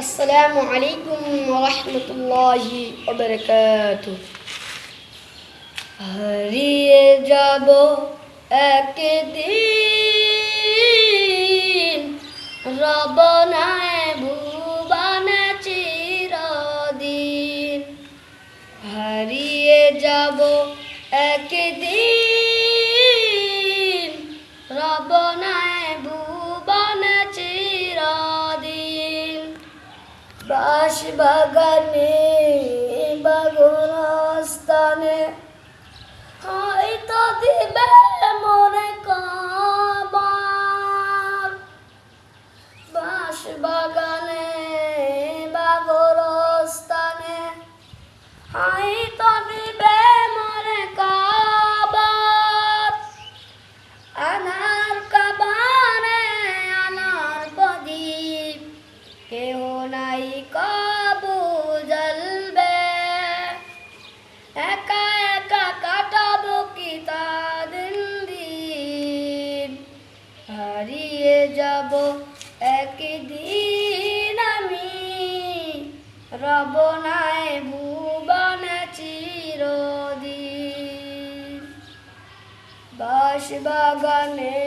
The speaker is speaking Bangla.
আসসালামু আলাইকুম ওয়া রাহমাতুল্লাহি ওয়া বারাকাতুহু। হারিয়ে যাব একদিন, রব নাই ভুবনে চিরদিন। হারিয়ে যাব একদিন, রব নাই ভুবনে চিরদিন। বাঁশ বাগানে বাগরস্থানে হয়তো দিবে মনে কবর। বাঁশ বাগানে বাগরস্থানে হয়তো দিবে মনে কবর। আনার কাবানে আনার প্রদীপ, কেহ নাই কবু জ্বলবে। একা একা কাটাবো কি তাদিন দিন। হারিয়ে যাব একদিন আমি, রব নাই ভুবনে চিরদিন। বাঁশ বাগানে